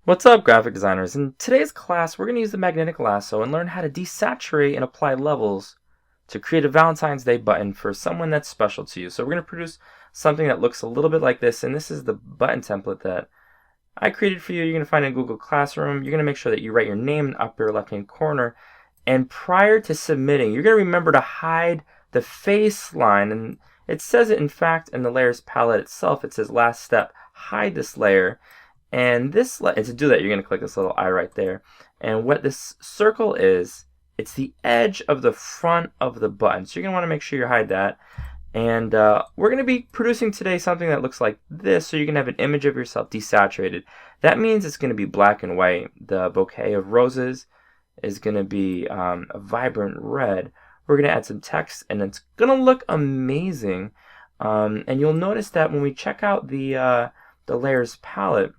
What's up, graphic designers? In today's class, we're going to use the magnetic lasso and learn how to desaturate and apply levels to create a Valentine's Day button for someone that's special to you. So we're going to produce something that looks a little bit like this, and this is the button template that I created for you. You're going to find it in Google Classroom. You're going to make sure that you write your name in the upper left-hand corner, and prior to submitting, you're going to remember to hide the face line, and it says it in fact in the layers palette itself. It says last step, hide this layer. And to do that, you're going to click this little eye right there. And what this circle is, it's the edge of the front of the button. So you're going to want to make sure you hide that. And we're going to be producing today something that looks like this, so you can have an image of yourself desaturated. That means it's going to be black and white. The bouquet of roses is going to be a vibrant red. We're going to add some text, and it's going to look amazing. And you'll notice that when we check out the layers palette,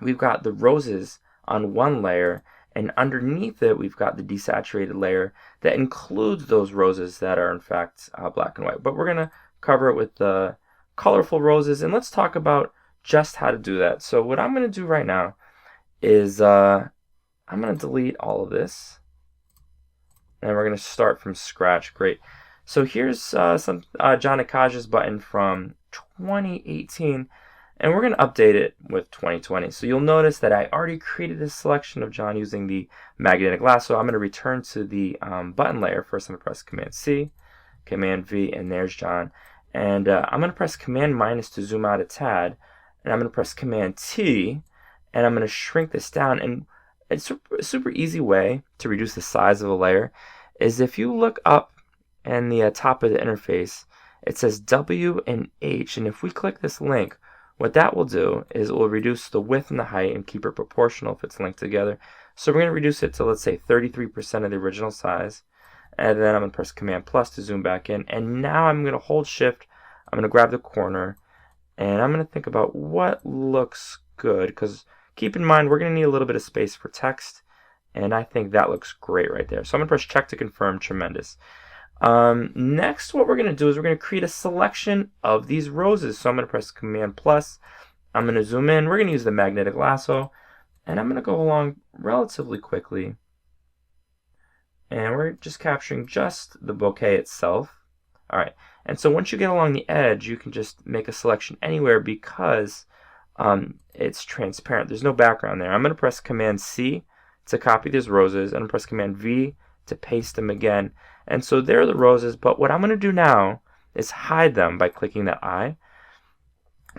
we've got the roses on one layer, and underneath it we've got the desaturated layer that includes those roses that are in fact black and white. But we're going to cover it with the colorful roses, and let's talk about just how to do that. So what I'm going to do right now is I'm going to delete all of this, and we're going to start from scratch. Great. So here's some John Akaja's button from 2018. And we're going to update it with 2020. So you'll notice that I already created this selection of John using the magnetic lasso. I'm going to return to the button layer. First, I'm going to press Command C, Command V, and there's John. And I'm going to press Command minus to zoom out a tad. And I'm going to press Command T, and I'm going to shrink this down. And it's a super easy way to reduce the size of a layer is if you look up in the top of the interface, it says W and H. And if we click this link, what that will do is it will reduce the width and the height and keep it proportional if it's linked together. So we're going to reduce it to, let's say, 33% of the original size. And then I'm going to press Command plus to zoom back in. And now I'm going to hold Shift. I'm going to grab the corner. And I'm going to think about what looks good. Because keep in mind, we're going to need a little bit of space for text. And I think that looks great right there. So I'm going to press check to confirm. Tremendous. Next, what we're going to do is we're going to create a selection of these roses. So I'm going to press Command plus. I'm going to zoom in. We're going to use the magnetic lasso. And I'm going to go along relatively quickly. And we're just capturing just the bouquet itself. All right. And so once you get along the edge, you can just make a selection anywhere because it's transparent. There's no background there. I'm going to press Command C to copy these roses. And I'm going to press Command V to paste them again. And so there are the roses, but what I'm going to do now is hide them by clicking that eye.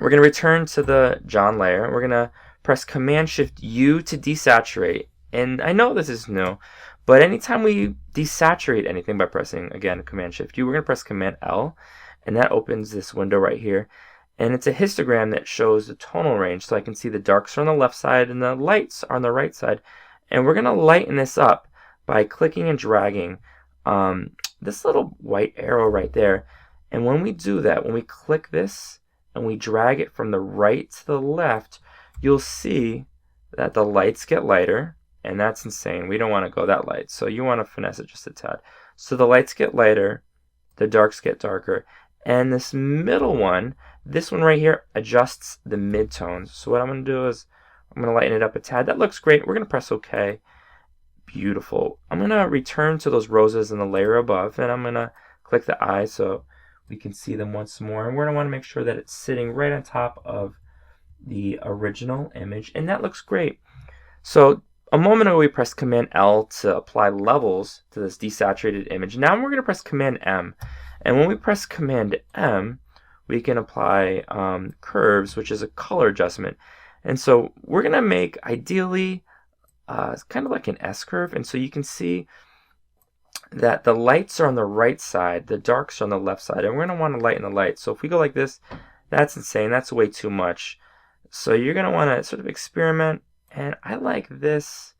We're going to return to the John layer. We're going to press Command-Shift-U to desaturate. And I know this is new, but anytime we desaturate anything by pressing, again, Command-Shift-U, we're going to press Command-L, and that opens this window right here. And it's a histogram that shows the tonal range, so I can see the darks are on the left side and the lights are on the right side. And we're going to lighten this up by clicking and dragging this little white arrow right there. And when we do that, when we click this and we drag it from the right to the left, you'll see that the lights get lighter, and that's insane. We don't want to go that light, so you want to finesse it just a tad. So the lights get lighter, the darks get darker, and this middle one, this one right here, adjusts the midtones. So what I'm going to do is I'm going to lighten it up a tad. That looks great. We're going to press OK. Beautiful. I'm going to return to those roses in the layer above, and I'm going to click the eye so we can see them once more. And we're going to want to make sure that it's sitting right on top of the original image, and that looks great. So a moment ago we pressed Command L to apply levels to this desaturated image. Now we're going to press Command M, and when we press Command M, we can apply curves, which is a color adjustment. And so we're going to make, ideally, it's kind of like an S-curve, and so you can see that the lights are on the right side, the darks are on the left side, and we're going to want to lighten the light. So if we go like this, that's insane, that's way too much. So you're going to want to sort of experiment, and I like this,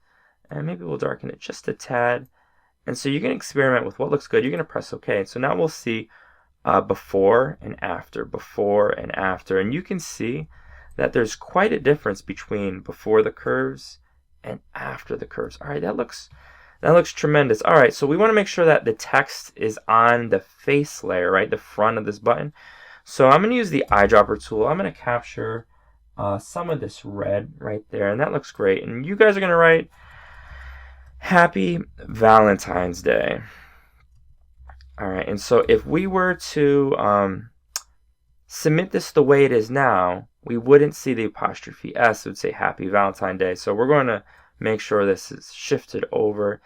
and maybe we'll darken it just a tad. And so you're going to experiment with what looks good. You're going to press OK. So now we'll see before and after, and you can see that there's quite a difference between before the curves and after the curves. All right, that looks tremendous. All right, so we want to make sure that the text is on the face layer, right, the front of this button. So I'm going to use the eyedropper tool. I'm going to capture some of this red right there, and that looks great. And you guys are going to write Happy Valentine's Day. All right, and so if we were to submit this the way it is now, we wouldn't see the apostrophe S. It would say Happy Valentine Day. So we're going to make sure this is shifted over.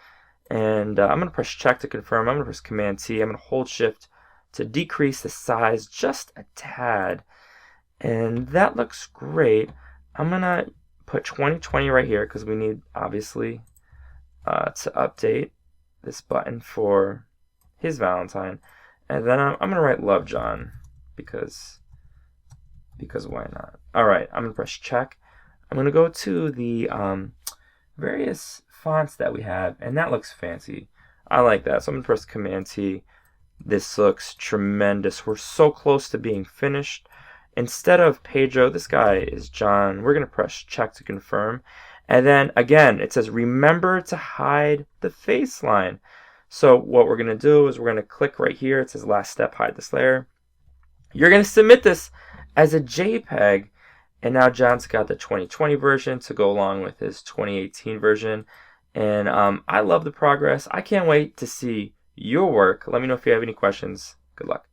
And I'm going to press check to confirm. I'm going to press Command T. I'm going to hold Shift to decrease the size just a tad. And that looks great. I'm going to put 2020 right here because we need, obviously, to update this button for his Valentine. And then I'm going to write Love John because why not? All right, I'm going to press check. I'm going to go to the various fonts that we have, and that looks fancy. I like that, so I'm going to press Command T. This looks tremendous. We're so close to being finished. Instead of Pedro, this guy is John. We're going to press check to confirm. And then again, it says remember to hide the face line. So what we're going to do is we're going to click right here. It says last step, hide this layer. You're going to submit this as a JPEG. And now John's got the 2020 version to go along with his 2018 version. And I love the progress. I can't wait to see your work. Let me know if you have any questions. Good luck.